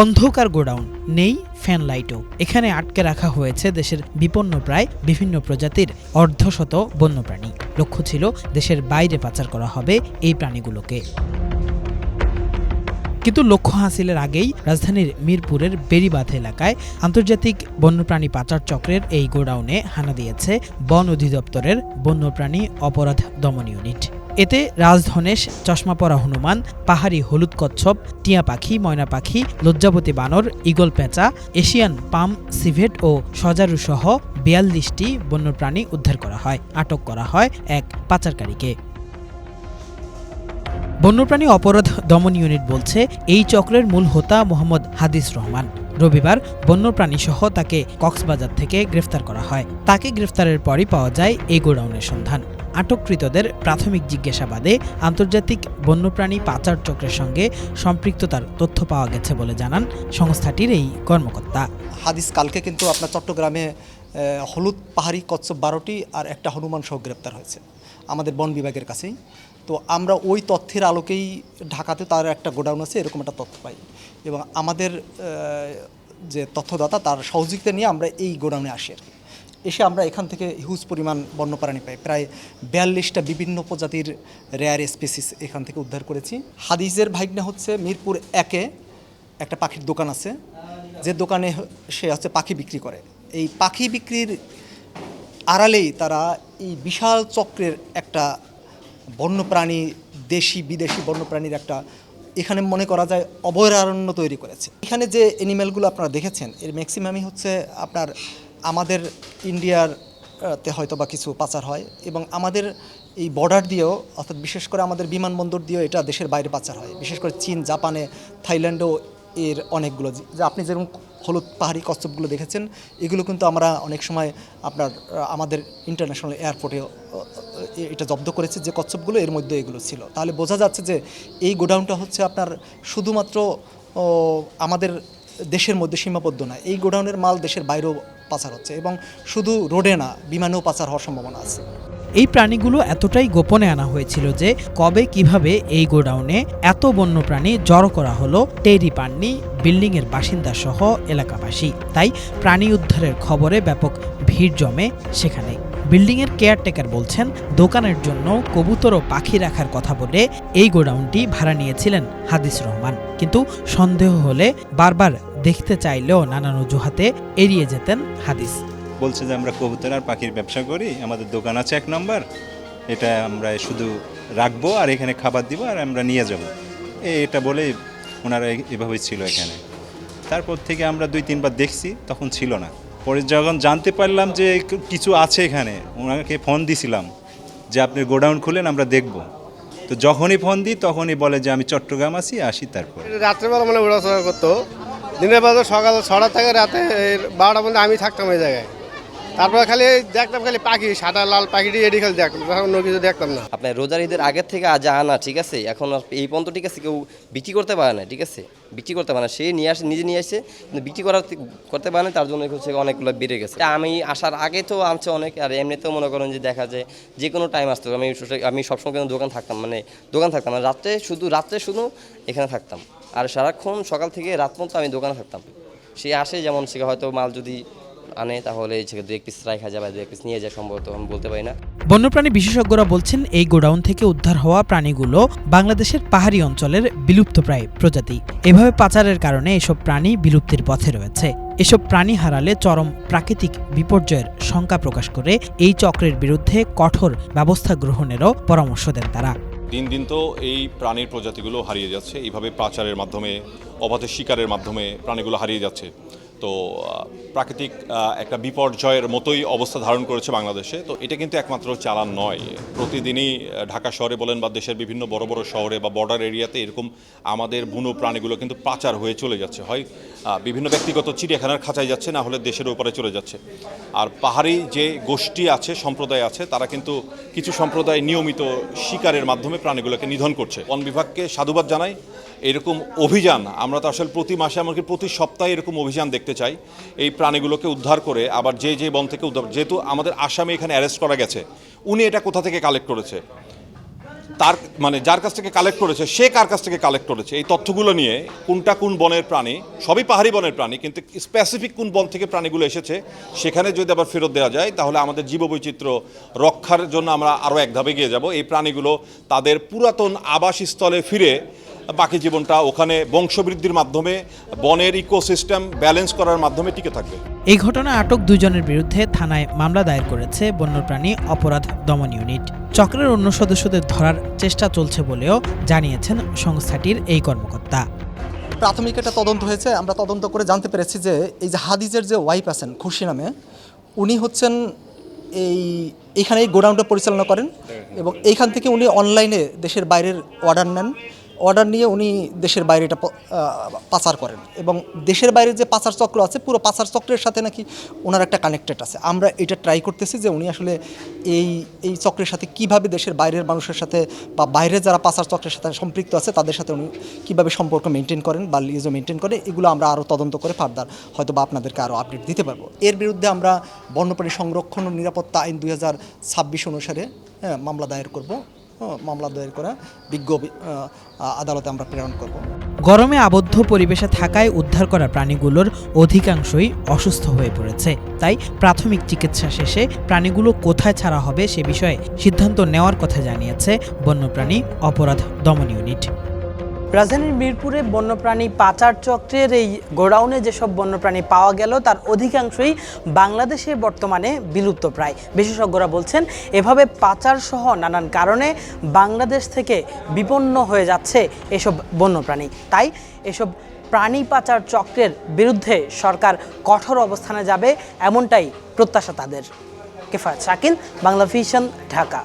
অন্ধকার গোডাউন, নেই ফ্যান লাইটও। এখানে আটকে রাখা হয়েছে দেশের বিপন্ন প্রায় বিভিন্ন প্রজাতির অর্ধশত বন্যপ্রাণী। লক্ষ্য ছিল দেশের বাইরে পাচার করা হবে এই প্রাণীগুলোকে। কিন্তু লক্ষ্য হাসিলের আগেই রাজধানীর মিরপুরের বেড়িবাঁধ এলাকায় আন্তর্জাতিক বন্যপ্রাণী পাচার চক্রের এই গোডাউনে হানা দিয়েছে বন অধিদপ্তরের বন্যপ্রাণী অপরাধ দমন ইউনিট। এতে রাজধনেশ, চশমা পরা হনুমান, পাহাড়ি হলুদ কচ্ছপ, টিয়া পাখি, ময়না পাখি, লজ্জাবতী বানর, ঈগল পেঁচা, এশিয়ান পাম সিভেট ও সজারু সহ ৪২টি বন্যপ্রাণী উদ্ধার করা হয়। আটক করা হয় এক পাচারকারীকে। বন্যপ্রাণী অপরাধ দমন ইউনিট বলছে, এই চক্রের মূল হোতা মোহাম্মদ হাদিস রহমান। রবিবার বন্যপ্রাণী সহ তাকে কক্সবাজার থেকে গ্রেফতার করা হয়। তাকে গ্রেফতারের পরই পাওয়া যায় এই গোডাউনের সন্ধান। আটককৃতদের প্রাথমিক জিজ্ঞাসাবাদে আন্তর্জাতিক বন্যপ্রাণী পাচার চক্রের সঙ্গে সম্পৃক্ততার তথ্য পাওয়া গেছে বলে জানান সংস্থাটির এই কর্মকর্তা। হাদিস কালকে কিন্তু আপনার চট্টগ্রামে হলুদ পাহাড়ি কচ্ছপ 12টি আর একটা হনুমান সহ গ্রেপ্তার হয়েছে আমাদের বন বিভাগের কাছেই। তো আমরা ওই তথ্যের আলোকেই ঢাকাতে তার একটা গোডাউন আছে এরকম একটা তথ্য পাই, এবং আমাদের যে তথ্যদাতা তার সহযোগিতা নিয়ে আমরা এই গোডাউনে আসি আর কি। এসে আমরা এখান থেকে হিউজ পরিমাণ বন্যপ্রাণী পাই, প্রায় 42টা বিভিন্ন প্রজাতির রেয়ার স্পেসিস এখান থেকে উদ্ধার করেছি। হাদিসের ভাইগনা হচ্ছে মিরপুর 1-এ একটা পাখির দোকান আছে, যে দোকানে সে হচ্ছে পাখি বিক্রি করে। এই পাখি বিক্রির আড়ালেই তারা এই বিশাল চক্রের একটা বন্যপ্রাণী, দেশি বিদেশি বন্যপ্রাণীর একটা এখানে মনে করা যায় অভয়ারণ্য তৈরি করেছে। এখানে যে অ্যানিম্যালগুলো আপনারা দেখেছেন এর ম্যাক্সিমামই হচ্ছে আপনার আমাদের ইন্ডিয়াতে হয়তো বা কিছু পাচার হয়, এবং আমাদের এই বর্ডার দিয়েও, অর্থাৎ বিশেষ করে আমাদের বিমানবন্দর দিয়েও এটা দেশের বাইরে পাচার হয়। বিশেষ করে চীন, জাপানে, থাইল্যান্ডেও এর অনেকগুলো, যে আপনি যেরকম হলুদ পাহাড়ি কচ্ছপগুলো দেখেছেন, এগুলো কিন্তু আমরা অনেক সময় আপনার আমাদের ইন্টারন্যাশনাল এয়ারপোর্টে এটা জব্দ করেছে যে কচ্ছপগুলো, এর মধ্যে এগুলো ছিল। তাহলে বোঝা যাচ্ছে যে এই গোডাউনটা হচ্ছে আপনার শুধুমাত্র আমাদের দেশের মধ্যে সীমাবদ্ধ না, এই গোডাউনের মাল দেশের বাইরেও পাচার হচ্ছে, এবং শুধু রোডে না, বিমানেও পাচার হওয়ার সম্ভাবনা আছে। এই প্রাণীগুলো এতটাই গোপনে আনা হয়েছিল যে কবে কিভাবে এই গোডাউনে এত বন্যপ্রাণী জড়ো করা হলো টেরই পাননি বিল্ডিংয়ের বাসিন্দা সহ এলাকাবাসী। তাই প্রাণী উদ্ধারের খবরে ব্যাপক ভিড় জমে সেখানে। বিল্ডিংয়ের কেয়ারটেকার বলছেন, দোকানের জন্য কবুতর ও পাখি রাখার কথা বলে এই গোডাউনটি ভাড়া নিয়েছিলেন হাদিস রহমান। কিন্তু সন্দেহ হলে বারবার দেখতে চাইলেও নানান অজুহাতে এড়িয়ে যেতেন হাদিস। বলছে যে আমরা কবুতর আর পাখির ব্যবসা করি, আমাদের দোকান আছে 1 নম্বর, এটা আমরা শুধু রাখবো আর এখানে খাবার দিব আর আমরা নিয়ে যাব, এটা বলে ওনারা এভাবেই ছিল এখানে। তারপর থেকে আমরা 2-3 বার দেখছি, তখন ছিল না। পরে যখন জানতে পারলাম যে কিছু আছে এখানে, ওনাকে ফোন দিছিলাম যে আপনি গোডাউন খুলেন, আমরা দেখব। তো যখনই ফোন দিই তখনই বলে যে আমি চট্টগ্রাম আসি তারপর। রাত্রেবেলা মানে উড়াচড়া করতো, দিনের বেলা সকাল 6টা থেকে রাতে 12টা পর্যন্ত আমি থাকতাম এই জায়গায়। তারপরে খালি দেখতাম খালি পাখি, সাদা লাল পাখিটি এটি খালি দেখতাম, অন্য কিছু দেখতাম না। আপনার রোজার ঈদের আগের থেকে আজ আনা, ঠিক আছে, এখন এই পর্যন্ত ঠিক আছে কেউ বিক্রি করতে পারে না, ঠিক আছে, বিক্রি করতে পারে না। সে নিয়ে আসে, নিজে নিয়ে আসে, কিন্তু বিক্রি করতে পারে না, তার জন্য হচ্ছে অনেকগুলো বেড়ে গেছে। আমি আসার আগে তো আনছে অনেক, আর এমনিতেও মনে করেন যে দেখা যায় যে কোনো টাইম আসতো। আমি সবসময় কিন্তু দোকান থাকতাম না, রাত্রে শুধু এখানে থাকতাম, আর সারাক্ষণ সকাল থেকে রাত পর্যন্ত আমি দোকানে থাকতাম। সে আসে, যেমন সে হয়তো মাল যদি আনে তাহলে 2 পিস রাখা যাবে, 2 পিস নিয়ে যায়, সম্ভবত আমি বলতে পারি না। বন্যপ্রাণী বিশেষজ্ঞরা বলছেন, এই গোডাউন থেকে উদ্ধার হওয়া প্রাণীগুলো বাংলাদেশের পাহাড়ি অঞ্চলের বিলুপ্তপ্রায় প্রজাতি। এভাবে পাচারের কারণে এসব প্রাণী বিলুপ্তির পথে রয়েছে। এসব প্রাণী হারালে চরম প্রাকৃতিক বিপর্যয়ের শঙ্কা প্রকাশ করে এই চক্রের বিরুদ্ধে কঠোর ব্যবস্থা গ্রহণেরও পরামর্শ দেন তারা। দিন দিন তো এই প্রাণীর প্রজাতিগুলো হারিয়ে যাচ্ছে, এইভাবে পাচারের মাধ্যমে, অবাধ শিকারের মাধ্যমে প্রাণীগুলো হারিয়ে যাচ্ছে। তো প্রাকৃতিক একটা বিপর্যয়ের মতোই অবস্থা ধারণ করেছে বাংলাদেশে। তো এটা কিন্তু একমাত্র চালান নয়, প্রতিদিনই ঢাকা শহরে বলেন বা দেশের বিভিন্ন বড় বড় শহরে বা বর্ডার এরিয়াতে এরকম আমাদের বুনো প্রাণীগুলো কিন্তু পাচার হয়ে চলে যাচ্ছে, হয় বিভিন্ন ব্যক্তিগত চিড়িয়াখানার খাঁচায় যাচ্ছে, না হলে দেশের উপরে চলে যাচ্ছে। আর পাহাড়ি যে গোষ্ঠী আছে, সম্প্রদায় আছে, তারা কিন্তু কিছু সম্প্রদায় নিয়মিত শিকারের মাধ্যমে প্রাণীগুলোকে নিধন করছে। বন বিভাগকে সাধুবাদ জানাই। এরকম অভিযান আমরা তো আসলে প্রতি মাসে, এমনকি প্রতি সপ্তাহে এরকম অভিযান দেখতে চাই, এই প্রাণীগুলোকে উদ্ধার করে আবার যে বন থেকে উদ্ধার। যেহেতু আমাদের আসামে এখানে অ্যারেস্ট করা গেছে, উনি এটা কোথা থেকে কালেক্ট করেছে, তার মানে যার কাছ থেকে কালেক্ট করেছে সে কার কাছ থেকে কালেক্ট করেছে, এই তথ্যগুলো নিয়ে কোনটা কোন বনের প্রাণী, সবই পাহাড়ি বনের প্রাণী, কিন্তু স্পেসিফিক কোন বন থেকে প্রাণীগুলো এসেছে সেখানে যদি আবার ফেরত দেওয়া যায় তাহলে আমাদের জীববৈচিত্র্য রক্ষার জন্য আমরা আরও এক ধাপে এগিয়ে যাব। এই প্রাণীগুলো তাদের পুরাতন আবাসস্থলে ফিরে বাকি জীবনটা ওখানে বংশবৃদ্ধির মাধ্যমে বনের ইকোসিস্টেম ব্যালেন্স করার মাধ্যমে টিকে থাকবে। এই ঘটনায় আটক 2 জনের বিরুদ্ধে থানায় মামলা দায়ের করেছে বন্যপ্রাণী অপরাধ দমন ইউনিট। চক্রের অন্য সদস্যদের ধরার চেষ্টা চলছে বলেও জানিয়েছেন সংস্থাটির এই কর্মকর্তা। প্রাথমিক একটা তদন্ত হয়েছে, আমরা তদন্ত করে জানতে পেরেছি যে এই যে হাদিজের যে ওয়াইফ আছেন খুশি নামে, উনি হচ্ছেন এইখানে এই গোডাউনটা পরিচালনা করেন এবং এইখান থেকে উনি অনলাইনে দেশের বাইরের অর্ডার নেন। অর্ডার নিয়ে উনি দেশের বাইরে এটা পাচার করেন এবং দেশের বাইরে যে পাচার চক্র আছে পুরো পাচার চক্রের সাথে নাকি ওনার একটা কানেক্টেড আছে। আমরা এটা ট্রাই করতেছি যে উনি আসলে এই চক্রের সাথে কিভাবে দেশের বাইরের মানুষের সাথে বা বাইরে যারা পাচার চক্রের সাথে সম্পৃক্ত আছে তাদের সাথে উনি কীভাবে সম্পর্ক মেনটেন করেন বা লিজও মেনটেন করেন, এগুলো আমরা আরও তদন্ত করে ফার্দার হয়তো বা আপনাদেরকে আরও আপডেট দিতে পারবো। এর বিরুদ্ধে আমরা বন্যপ্রাণী সংরক্ষণ ও নিরাপত্তা আইন 2026 অনুসারে মামলা দায়ের করব। মামলা দায়ের করা বিজ্ঞ আদালতে আমরা প্রেরণ করব। গরমে আবদ্ধ পরিবেশে থাকায় উদ্ধার করা প্রাণীগুলোর অধিকাংশই অসুস্থ হয়ে পড়েছে। তাই প্রাথমিক চিকিৎসা শেষে প্রাণীগুলো কোথায় ছাড়া হবে সে বিষয়ে সিদ্ধান্ত নেওয়ার কথা জানিয়েছে বন্যপ্রাণী অপরাধ দমন ইউনিট। রাজধানীর মিরপুরে বন্যপ্রাণী পাচার চক্রের এই গোডাউনে যেসব বন্যপ্রাণী পাওয়া গেল তার অধিকাংশই বাংলাদেশে বর্তমানে বিলুপ্তপ্রায়। বিশেষজ্ঞরা বলছেন এভাবে পাচার সহ নানান কারণে বাংলাদেশ থেকে বিপন্ন হয়ে যাচ্ছে এসব বন্যপ্রাণী। তাই এসব প্রাণী পাচার চক্রের বিরুদ্ধে সরকার কঠোর অবস্থানে যাবে এমনটাই প্রত্যাশা তাদের। কেফায়েত শাকিল, বাংলা ভিশন, ঢাকা।